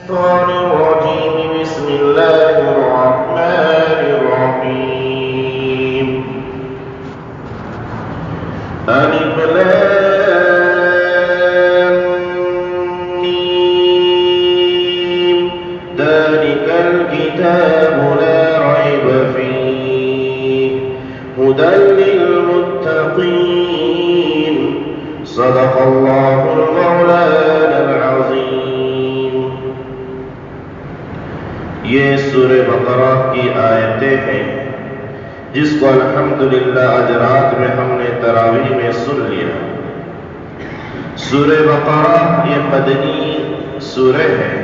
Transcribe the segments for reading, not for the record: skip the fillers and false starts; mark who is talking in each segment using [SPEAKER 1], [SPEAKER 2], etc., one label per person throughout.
[SPEAKER 1] الشيطان الرجيم بسم الله الرحمن الرحيم ألف لام ميم ذلك الكتاب لا ريب فيه هدى للمتقين صدق الله المولانا العظيم. یہ سورہ بقرہ کی آیتیں ہیں جس کو الحمدللہ آج رات میں ہم نے تراویح میں سن لیا. سورہ بقرہ یہ مدنی سورہ ہے.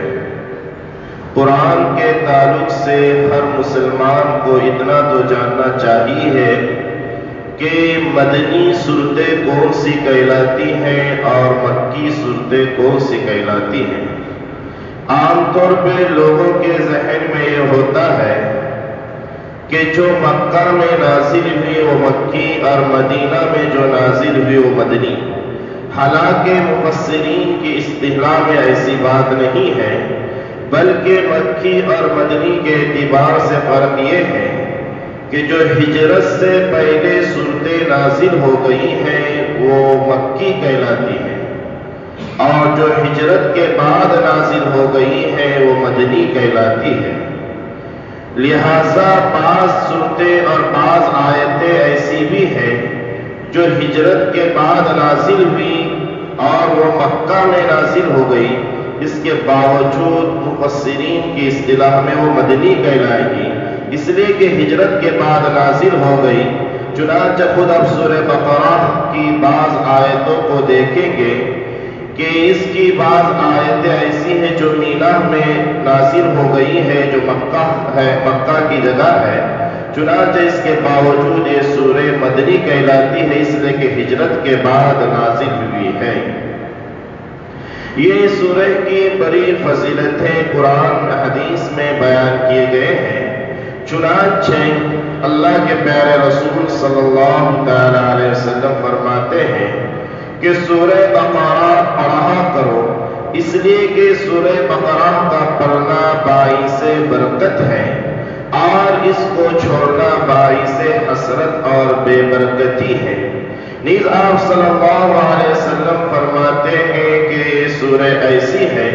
[SPEAKER 1] قرآن کے تعلق سے ہر مسلمان کو اتنا تو جاننا چاہیے کہ مدنی صورتیں کون سی کہلاتی ہیں اور مکی صورتیں کون سی کہلاتی ہیں. عام طور پہ لوگوں کے ذہن میں یہ ہوتا ہے کہ جو مکہ میں نازل ہوئی وہ مکی اور مدینہ میں جو نازل ہوئی وہ مدنی. حالانکہ مفسرین کی اصطلاح میں ایسی بات نہیں ہے، بلکہ مکی اور مدنی کے اعتبار سے فرق یہ ہے کہ جو ہجرت سے پہلے صورتیں نازل ہو گئی ہیں وہ مکی کہلاتی ہیں، اور جو ہجرت کے بعد نازل ہو گئی ہیں وہ مدنی کہلاتی ہے. لہذا بعض صورتیں اور بعض آیتیں ایسی بھی ہیں جو ہجرت کے بعد نازل ہوئی اور وہ مکہ میں نازل ہو گئی، اس کے باوجود مفسرین کی اصطلاح میں وہ مدنی کہلائے گی، اس لیے کہ ہجرت کے بعد نازل ہو گئی. چنانچہ خود اب سورہ بقرہ کی بعض آیتوں کو دیکھیں گے کہ اس کی بعض آیتیں ایسی ہیں جو مینا میں نازل ہو گئی ہے، جو مکہ ہے، مکہ کی جگہ ہے. چنانچہ اس کے باوجود یہ سورہ مدنی کہلاتی ہے، اس لیے کہ ہجرت کے بعد نازل ہوئی ہے. یہ سورہ کی بڑی فضیلتیں قرآن حدیث میں بیان کیے گئے ہیں. چنانچہ اللہ کے پیارے رسول صلی اللہ تعالی علیہ وسلم فرماتے ہیں کہ سورہ بقرہ پڑھا کرو، اس لیے کہ سورہ بقرہ کا پڑھنا باعث برکت ہے اور اس کو چھوڑنا باعث حسرت اور بے برکتی ہے. نیز آپ صلی اللہ علیہ وسلم فرماتے ہیں کہ یہ سورہ ایسی ہے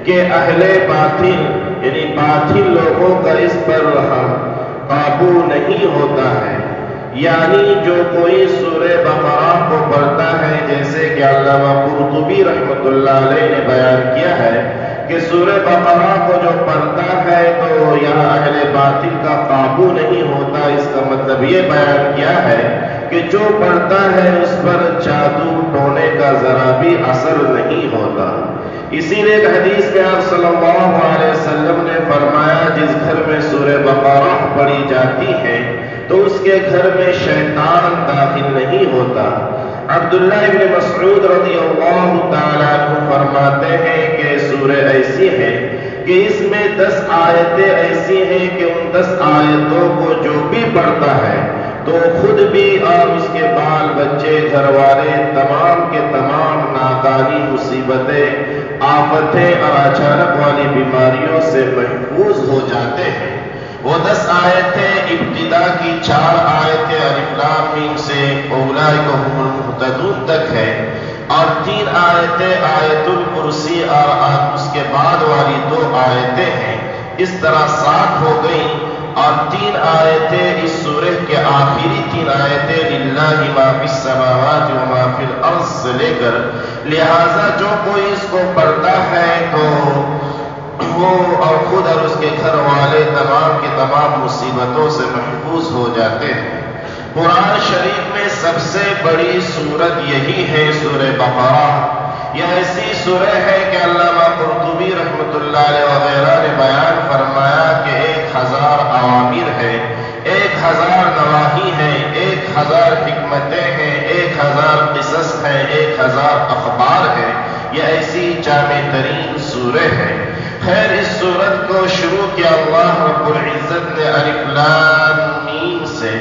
[SPEAKER 1] کہ اہل باطل یعنی باطل لوگوں کا اس پر قابو نہیں ہوتا ہے. یعنی جو کوئی سورہ بقرہ کو پڑھتا ہے، جیسے کہ علامہ قرطبی رحمۃ اللہ علیہ نے بیان کیا ہے کہ سورہ بقرہ کو جو پڑھتا ہے تو یہاں اہل باطل کا قابو نہیں ہوتا. اس کا مطلب یہ بیان کیا ہے کہ جو پڑھتا ہے اس پر جادو ٹونے کا ذرا بھی اثر نہیں ہوتا. اسی لیے ایک حدیث میں آپ صلی اللہ علیہ وسلم نے فرمایا جس گھر میں سورہ بقرہ پڑھی جاتی ہے تو اس کے گھر میں شیطان داخل نہیں ہوتا. عبداللہ ابن مسعود رضی اللہ تعالیٰ عنہ فرماتے ہیں کہ سورہ ایسی ہے کہ اس میں 10 آیتیں ایسی ہیں کہ ان 10 آیتوں کو جو بھی پڑھتا ہے تو خود بھی اور اس کے بال بچے گھر والے تمام کے تمام ناکانی مصیبتیں، آفتیں اور اچانک والی بیماریوں سے محفوظ ہو جاتے ہیں. وہ 10 آیتیں ابتدا کی 4 آیتیں الف لام میم سے اولئک هم المہتدون تک ہے، اور 3 آیتیں آیت الکرسی اور اس کے بعد والی 2 آیتیں ہیں. اس طرح 7 ہو گئی، اور 3 آیتیں اس سورہ کے آخری 3 آیتیں للہ ما فی السماوات و ما فی الارض سے لے کر. لہذا جو کوئی اس کو پڑھتا ہے تو وہ اور خود اور اس کے گھر والے تمام کے تمام مصیبتوں سے محفوظ ہو جاتے ہیں. قرآن شریف میں سب سے بڑی سورت یہی ہے سورہ بقرہ. یہ ایسی سورہ ہے کہ علامہ قرطبی رحمۃ اللہ علیہ وغیرہ نے بیان فرمایا کہ 1000 اوامر ہے، 1000 نواہی ہیں، 1000 حکمتیں ہیں، 1000 قصص ہیں، 1000 اخبار ہیں. یہ ایسی جامع ترین سورہ ہے. خیر اس سورت کو شروع کیا اللہ رب العزت نے الف لام میم سے.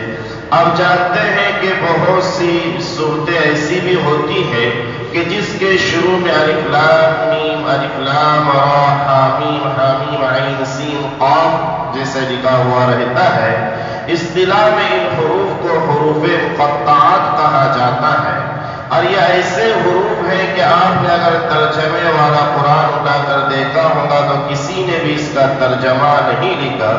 [SPEAKER 1] آپ جانتے ہیں کہ بہت سی صورتیں ایسی بھی ہوتی ہیں کہ جس کے شروع میں الف لام میم، الف لام را، حامیم، سے لکھا ہوا رہتا ہے۔ اصطلاح میں ان حروف کو حروف مقطعات کہا جاتا ہے، اور یہ ایسے حروف ہیں کہ آپ نے اگر ترجمے والا قرآن اٹھا کر دیکھا ہوگا تو کسی نے بھی اس کا ترجمہ نہیں لکھا۔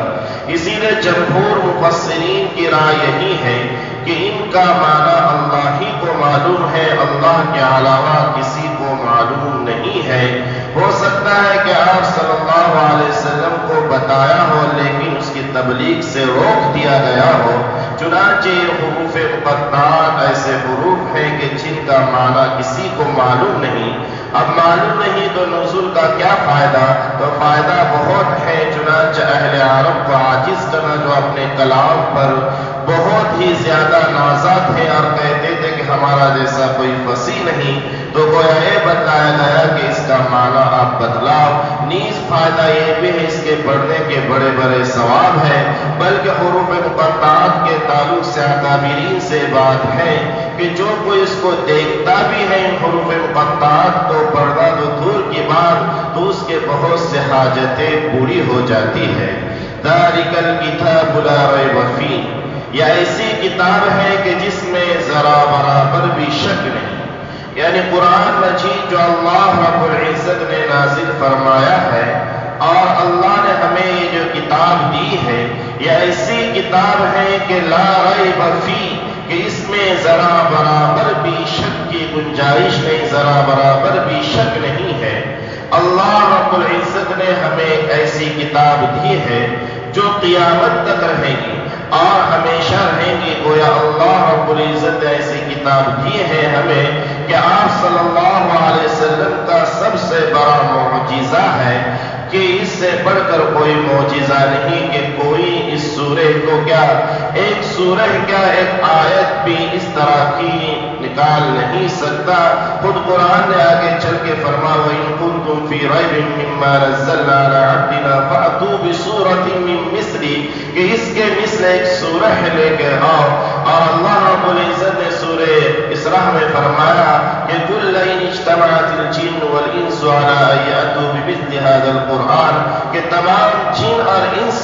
[SPEAKER 1] اسی لیے جمہور مفسرین کی رائے یہی ہے کہ ان کا معنی اللہ ہی کو معلوم ہے، اللہ کے علاوہ کسی کو معلوم نہیں ہے۔ ہو سکتا ہے کہ آپ صلی اللہ علیہ وسلم کو بتایا ہو لیکن اس کی تبلیغ سے روک دیا گیا ہو۔ چنانچہ حروف مقطعات ایسے حروف ہیں کہ جن کا معنی کسی کو معلوم نہیں۔ اب معلوم نہیں تو نزول کا کیا فائدہ؟ تو فائدہ بہت ہے۔ چنانچہ اہل عرب کو عاجز کرنا، جو اپنے کلام پر بہت ہی زیادہ نازا تھے اور کہتے تھے کہ ہمارا جیسا کوئی فصیح نہیں، تو گویا یہ بتایا گیا کہ اس کا معنی آپ بدلاؤ۔ نیز فائدہ یہ بھی ہے، اس کے پڑھنے کے بڑے بڑے ثواب ہیں، بلکہ حروف مقطعات کے تعلق سے اکابرین سے بات ہے کہ جو کوئی اس کو دیکھتا بھی ہے ان حروف مقطعات تو پڑھنا تو دور کی بات، تو اس کے بہت سے حاجتیں پوری ہو جاتی ہے۔ ذالک الکتاب لا ریب فیہ، یہ ایسی کتاب ہے کہ جس میں ذرا برابر بھی شک نہیں۔ یعنی قرآن مجید جو اللہ رب العزت نے نازل فرمایا ہے اور اللہ نے ہمیں یہ جو کتاب دی ہے، یہ ایسی کتاب ہے کہ لا ریب فیہ، کہ اس میں ذرا برابر بھی شک کی گنجائش نہیں، ذرا برابر بھی شک نہیں ہے۔ اللہ رب العزت نے ہمیں ایسی کتاب دی ہے جو قیامت تک رہے گی اور ہمیشہ رہیں گی۔ گویا اللہ رب العزت نے ایسی کتاب دی ہے ہمیں کہ آپ صلی اللہ علیہ وسلم کا سب سے بڑا معجزہ ہے کہ اس سے بڑھ کر کوئی معجزہ نہیں کہ کوئی اس سورہ کو کیا ایک سورہ کیا ایک آیت بھی اس طرح کی نکال نہیں سکتا۔ خود قرآن نے آگے چل کے فرمایا وَإِن كُنتُمْ فِي رَيْبٍ مِّمَّا نَزَّلْنَا عَلَىٰ عَبْدِنَا فَأْتُوا بِسُورَةٍ مِّن مِّثْلِهِ، کہ اس کے مثل ایک سورہ لے کے آؤ۔ اور اللہ رب العزت نے سورہ اسراء میں فرمایا کہ قُل لَئِنِ اجْتَمَعَتِ الْجِنُّ وَالْإِنسُ عَلَىٰ أَن يَأْتُوا بِمِثْلِ هَٰذَا الْقُرْآنِ، کہ تمام جن اور انس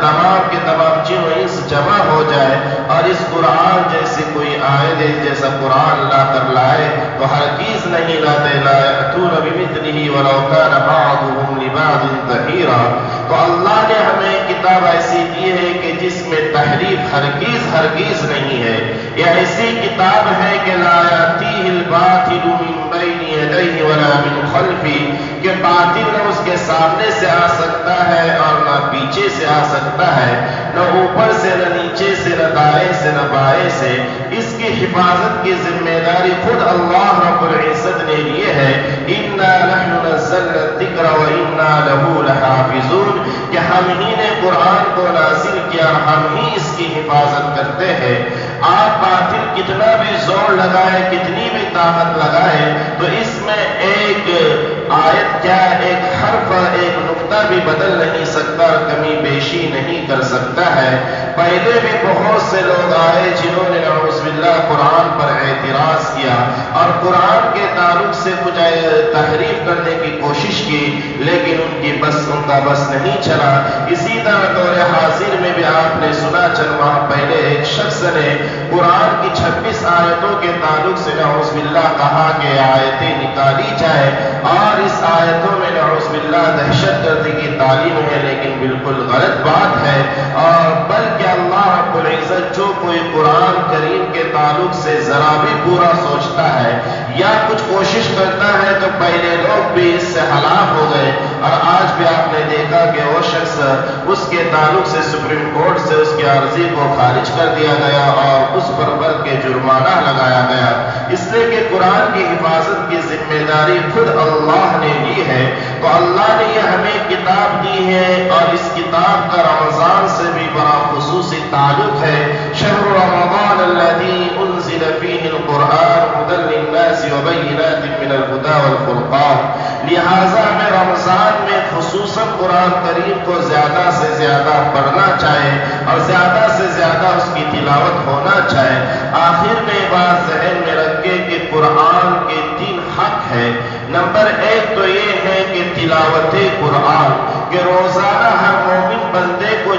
[SPEAKER 1] تمام کے تمام جن و انس جمع ہو جائے اور اس قرآن جیسی کوئی آیت جیسا قرآن لا کر لائے تو ہرگز نہیں لاتے۔ لا يأتون بمثله ولو كان بعضهم لبعض ظهيرا، تو اللہ نے ہمیں کتاب ایسی دی ہے کہ جس میں تحریف ہرگز نہیں ہے۔ یہ ایسی کتاب ہے کہ لا يأتيه الباطل من بين يديه ولا من خلفه، کہ باطل نہ اس کے سامنے سے آ سکتا ہے اور نہ پیچھے سے آ سکتا ہے، نہ اوپر سے نہ نیچے سے نہ دائیں سے نہ بائیں سے۔ اس کی حفاظت کی ذمہ داری خود اللہ رب العزت نے لی ہے۔ اِنَّا نَحْنُ نَزَّلْنَا الذِّكْرَ وَإِنَّا لَهُ لَحَافِظُونَ، کہ ہم ہی نے قرآن کو نازل کیا اور ہم ہی اس کی حفاظت کرتے ہیں۔ آپ باطل کتنا بھی زور لگائے، کتنی بھی طاقت لگائے، تو اس میں ایک آیت کیا ایک حرف ایک نقطہ بھی بدل نہیں سکتا، کمی بیشی نہیں کر سکتا ہے۔ پہلے بھی بہت سے لوگ آئے جنہوں نے نعوذ باللہ قرآن پر اعتراض کیا اور قرآن کے تعلق سے کچھ تحریف کرنے کی کوشش کی، لیکن ان کا بس نہیں چلا۔ اسی طرح دور حاضر میں بھی آپ نے سنا چند ماہ پہلے ایک شخص نے قرآن کی 26 آیتوں کے تعلق سے نعوذ باللہ کہا کہ آیتیں نکالی جائے اور اس آیتوں میں نعوذ باللہ دہشت گردی کی تعلیم ہے، لیکن بالکل غلط بات ہے۔ اور بلکہ اللہ رب العزت جو کوئی قرآن کریم کے تعلق سے ذرا بھی برا سوچتا ہے یا کچھ کوشش کرتا ہے تو پہلے لوگ بھی اس سے ہلاک ہو گئے، اور آج بھی آپ نے دیکھا کہ وہ شخص اس کے تعلق سے سپریم کورٹ سے اس کی عرضی کو خارج کر دیا گیا اور اس پر بڑھ کے جرمانہ لگایا گیا، اس لیے کہ قرآن کی حفاظت کی ذمہ داری خود اللہ نے لی ہے۔ تو اللہ نے یہ ہمیں کتاب دی ہے اور اس کتاب کا رمضان سے بھی بڑا خصوصی تعلق ہے۔ شہر رمضان الذی انزل فیہ القرآن ھدی للناس وبینات من الھدی والفرقان، لہذا میں رمضان میں خصوصاً قرآن کریم کو زیادہ سے زیادہ پڑھنا چاہے اور زیادہ سے زیادہ اس کی تلاوت ہونا چاہے۔ آخر میں بات ذہن میں رکھے کہ قرآن کے 3 حق ہیں۔ نمبر 1 تو یہ ہے کہ تلاوت قرآن، کہ روزانہ ہر مومن بندے کو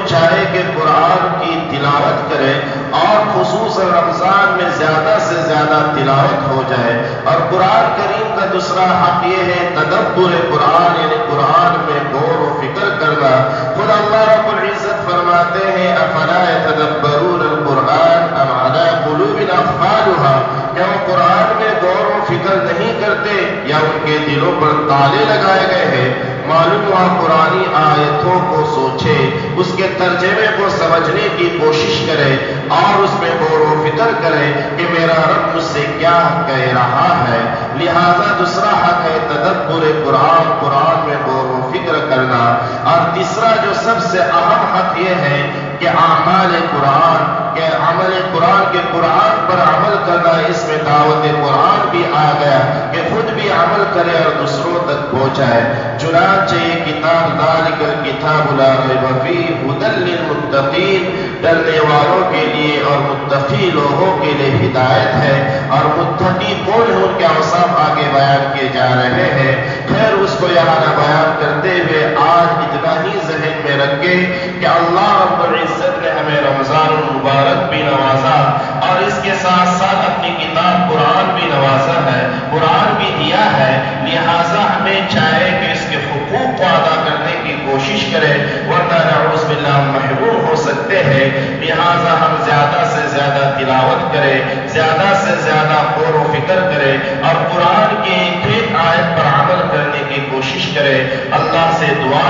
[SPEAKER 1] قرآن کی تلاوت کرے اور خصوصاً رمضان میں زیادہ سے زیادہ تلاوت ہو جائے. اور قرآن کریم کا دوسرا حق یہ ہے تدبر قرآن، یعنی قرآن میں غور و فکر کرنا. خود اللہ رب العزت فرماتے ہیں افلا يتدبرون القرآن ام علی قلوب اقفالها، کیا وہ قرآن میں غور و فکر نہیں کرتے یا ان کے دلوں پر تالے لگائے گئے ہیں؟ معلوم ہوا قرآنی آیتوں کو سوچے، اس کے ترجمے کو سمجھنے کی کوشش کرے اور اس میں غور و فکر کرے کہ میرا رب مجھ سے کیا کہہ رہا ہے. لہذا دوسرا حق ہے تدبر قرآن، قرآن میں غور و فکر کرنا. اور تیسرا جو سب سے اہم حق یہ ہے کہ اعمال قرآن، کہ عمل قرآن کے قرآن پر عمل کرنا. اس میں دعوت قرآن بھی آ گیا کہ خود بھی عمل کرے اور دوسروں تک پہنچائے. چنانچہ یہ کتاب ذالک الکتاب لا ریب فیہ ھدی للمتقین، ڈرنے والوں کے لیے اور متقی لوگوں کے لیے ہدایت ہے. اور متقی کون ہے ان کے اوصاف آگے بیان کیے جا رہے ہیں. خیر اس کو یہاں نہ بیان کرتے ہوئے آج اتنا ہی ذہن میں رکھے کہ اللہ رب العزت نے ہمیں رمضان المبارک بھی نوازا اور اس کے ساتھ ساتھ اپنی کتاب قرآن بھی نوازا ہے، قرآن بھی دیا ہے. لہذا ہمیں چاہے کہ اس کے حقوق کو ادا کرنے کی کوشش کرے، ورنہ نعوذ باللہ محروم ہو سکتے ہیں. لہذا ہم زیادہ سے زیادہ تلاوت کریں، زیادہ سے زیادہ غور و فکر کریں اور قرآن کی ایک ایک آیت پر عمل کرنے کی کوشش کریں. اللہ سے دعا